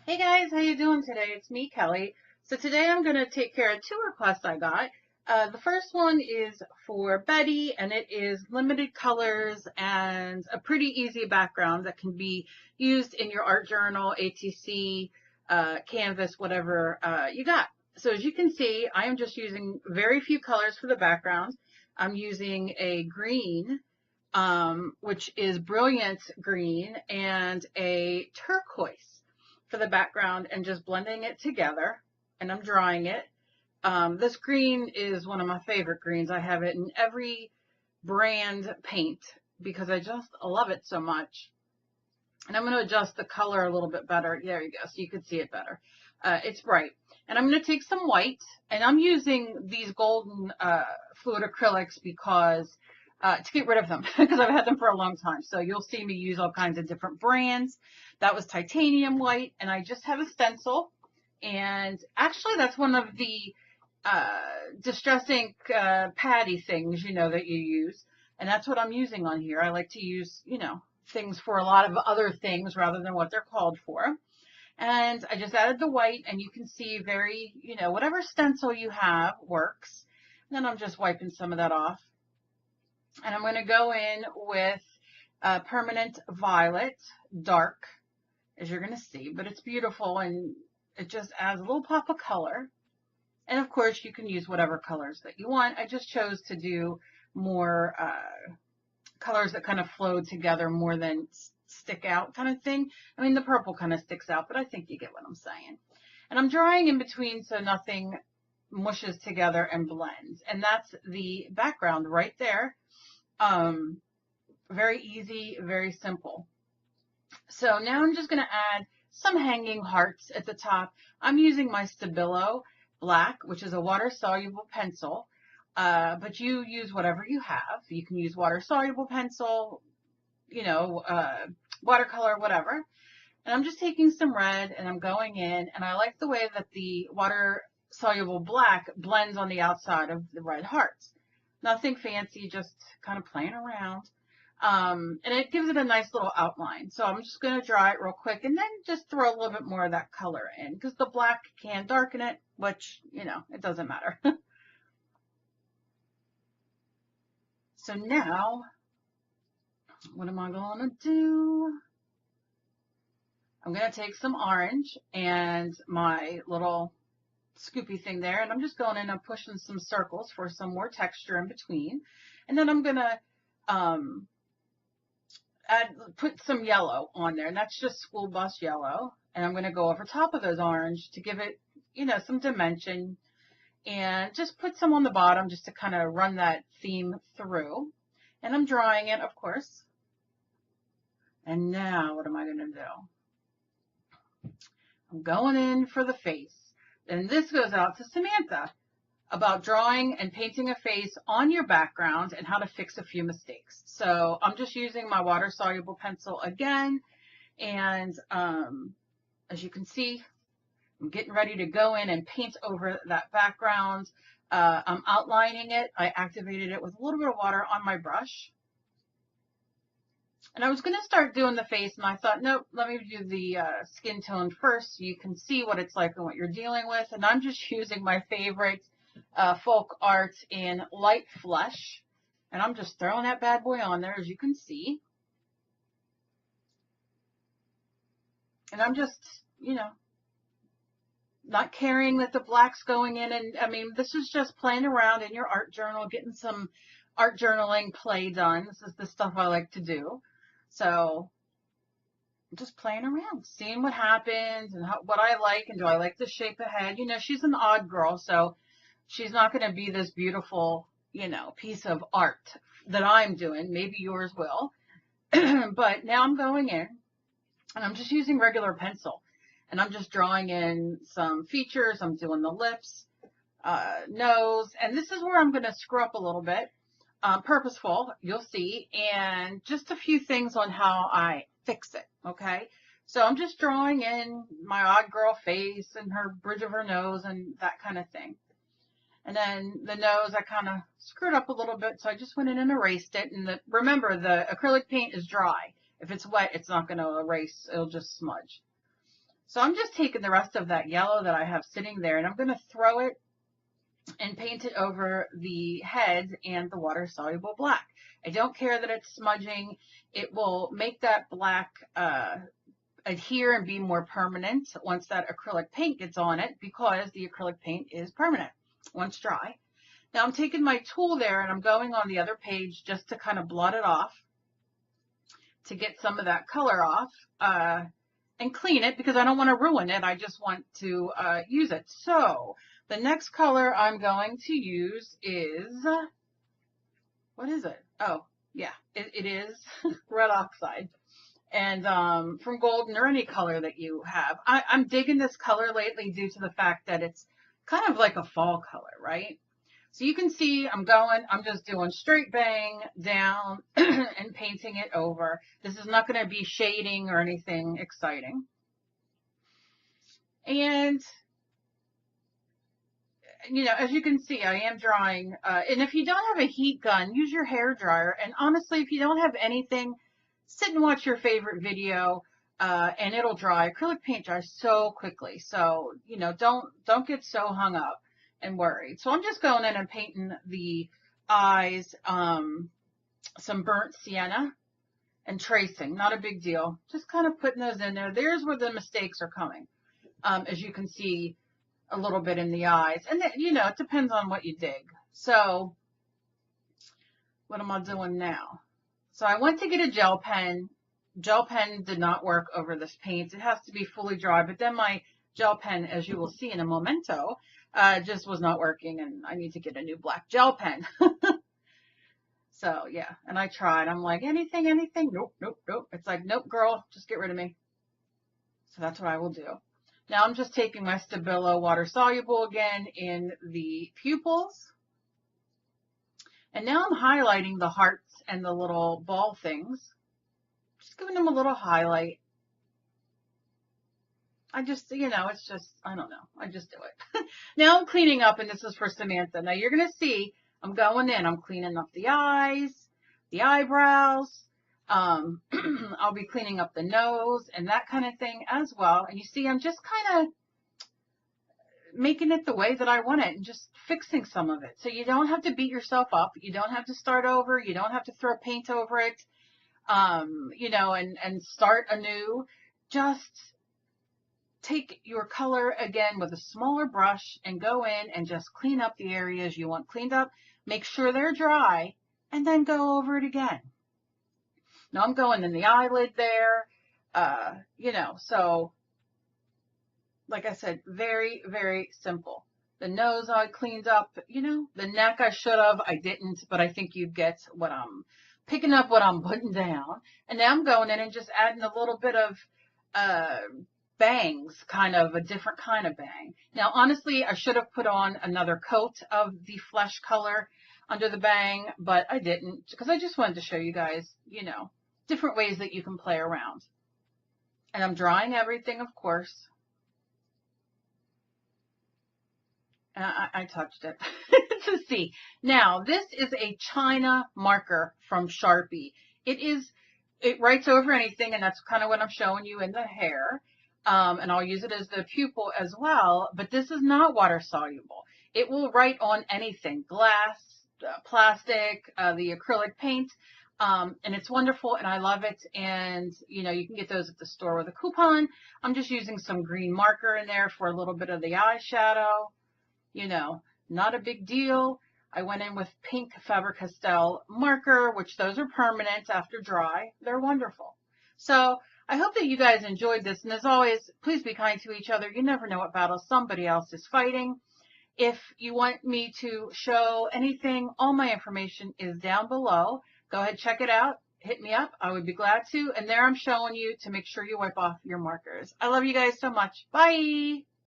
Hey guys, how you doing today? It's me, Kelly. So today I'm going to take care of two requests I got. The first one is for Betty, and it is limited colors and a pretty easy background that can be used in your art journal, ATC, canvas, whatever you got. So as you can see, I am just using very few colors for the background. I'm using a green, which is brilliant green, and a turquoise for the background, and just blending it together, and I'm drying it. This green is one of my favorite greens. I have it in every brand paint because I just love it so much. And I'm going to adjust the color a little bit better. There you go, so you can see it better. It's bright. And I'm going to take some white, and I'm using these golden fluid acrylics because to get rid of them because I've had them for a long time. So you'll see me use all kinds of different brands. That was titanium white, and I just have a stencil. And actually, that's one of the Distress Ink patty things, that you use. And that's what I'm using on here. I like to use, things for a lot of other things rather than what they're called for. And I just added the white, and you can see very, whatever stencil you have works. And then I'm just wiping some of that off. And I'm going to go in with Permanent Violet, dark, as you're going to see. But it's beautiful, and it just adds a little pop of color. And of course, you can use whatever colors that you want. I just chose to do more colors that kind of flow together more than stick out kind of thing. I mean, the purple kind of sticks out, but I think you get what I'm saying. And I'm drawing in between so nothing mushes together and blends. And that's the background right there. Very easy, very simple. So now I'm just going to add some hanging hearts at the top. I'm using my Stabilo Black, which is a water-soluble pencil. But you use whatever you have. You can use water-soluble pencil, watercolor, whatever. And I'm just taking some red, and I'm going in, and I like the way that the water-soluble black blends on the outside of the red hearts. Nothing fancy, just kind of playing around. And it gives it a nice little outline. So I'm just going to dry it real quick and then just throw a little bit more of that color in because the black can darken it, which, it doesn't matter. So now, what am I going to do? I'm going to take some orange and my little scoopy thing there, and I'm just going in and pushing some circles for some more texture in between. And then I'm going to put some yellow on there, and that's just school bus yellow. And I'm going to go over top of those orange to give it, some dimension, and just put some on the bottom just to kind of run that theme through. And I'm drawing it, of course. And now what am I going to do? I'm going in for the face. And this goes out to Samantha about drawing and painting a face on your background and how to fix a few mistakes. So I'm just using my water-soluble pencil again. And as you can see, I'm getting ready to go in and paint over that background. I'm outlining it. I activated it with a little bit of water on my brush. And I was going to start doing the face, and I thought, nope, let me do the skin tone first so you can see what it's like and what you're dealing with. And I'm just using my favorite folk art in Light Flesh. And I'm just throwing that bad boy on there, as you can see. And I'm just, not caring that the black's going in. And I mean, this is just playing around in your art journal, getting some art journaling play done. This is the stuff I like to do. So I'm just playing around, seeing what happens and what I like, and do I like the shape ahead. She's an odd girl, so she's not going to be this beautiful, piece of art that I'm doing. Maybe yours will. But now I'm going in, and I'm just using regular pencil. And I'm just drawing in some features. I'm doing the lips, nose, and this is where I'm going to screw up a little bit. Purposeful, you'll see, and just a few things on how I fix it, okay? So I'm just drawing in my odd girl face and her bridge of her nose and that kind of thing. And then the nose, I kind of screwed up a little bit, so I just went in and erased it. And remember, the acrylic paint is dry. If it's wet, it's not going to erase. It'll just smudge. So I'm just taking the rest of that yellow that I have sitting there, and I'm going to throw it and paint it over the head and the water-soluble black. I don't care that it's smudging. It will make that black adhere and be more permanent once that acrylic paint gets on it, because the acrylic paint is permanent once dry. Now I'm taking my tool there and I'm going on the other page just to kind of blot it off to get some of that color off and clean it, because I don't want to ruin it. I just want to use it. So the next color I'm going to use is, what is it? Oh, yeah, it is red oxide. And from Golden, or any color that you have. I'm digging this color lately due to the fact that it's kind of like a fall color, right? So you can see I'm just doing straight bang down and painting it over. This is not going to be shading or anything exciting. And, you know, as you can see, I am drying. And if you don't have a heat gun, use your hair dryer. And honestly, if you don't have anything, sit and watch your favorite video and it'll dry. Acrylic paint dries so quickly. So, you know, don't get so hung up and worried. So I'm just going in and painting the eyes, some burnt sienna and tracing. Not a big deal. Just kind of putting those in there. There's where the mistakes are coming. As you can see a little bit in the eyes. And then, you know, it depends on what you dig. So what am I doing now? So I went to get a gel pen. Gel pen did not work over this paint. It has to be fully dry, but then my gel pen, as you will see in a momento, just was not working, and I need to get a new black gel pen. So yeah, and I tried. I'm like, anything? Nope. It's like, nope, girl, just get rid of me. So that's what I will do. Now I'm just taking my Stabilo water soluble again in the pupils. And now I'm highlighting the hearts and the little ball things. Just giving them a little highlight. I just, you know, it's just, I don't know. I just do it. Now I'm cleaning up, and this is for Samantha. Now you're going to see I'm going in. I'm cleaning up the eyes, the eyebrows. I'll be cleaning up the nose and that kind of thing as well. And you see, I'm just kind of making it the way that I want it and just fixing some of it. So you don't have to beat yourself up. You don't have to start over. You don't have to throw paint over it, you know, and start anew. Just take your color again with a smaller brush and go in and just clean up the areas you want cleaned up. Make sure they're dry and then go over it again. Now I'm going in the eyelid there, you know, so like I said, very, very simple. The nose I cleaned up, you know, the neck I should have, I didn't, but I think you get what I'm picking up, what I'm putting down. And now I'm going in and just adding a little bit of bangs, kind of a different kind of bang. Now, honestly, I should have put on another coat of the flesh color under the bang, but I didn't, because I just wanted to show you guys, you know, different ways that you can play around. And I'm drying everything, of course. I touched it to see. Now, this is a China marker from SKYPE. It writes over anything, and that's kind of what I'm showing you in the hair. And I'll use it as the pupil as well, but this is not water soluble. It will write on anything, glass, plastic, the acrylic paint, and it's wonderful, and I love it. And, you know, you can get those at the store with a coupon. I'm just using some green marker in there for a little bit of the eyeshadow. You know, not a big deal. I went in with pink Faber-Castell marker, which those are permanent after dry. They're wonderful. So I hope that you guys enjoyed this. And as always, please be kind to each other. You never know what battle somebody else is fighting. If you want me to show anything, all my information is down below. Go ahead, check it out. Hit me up. I would be glad to. And there I'm showing you to make sure you wipe off your markers. I love you guys so much. Bye.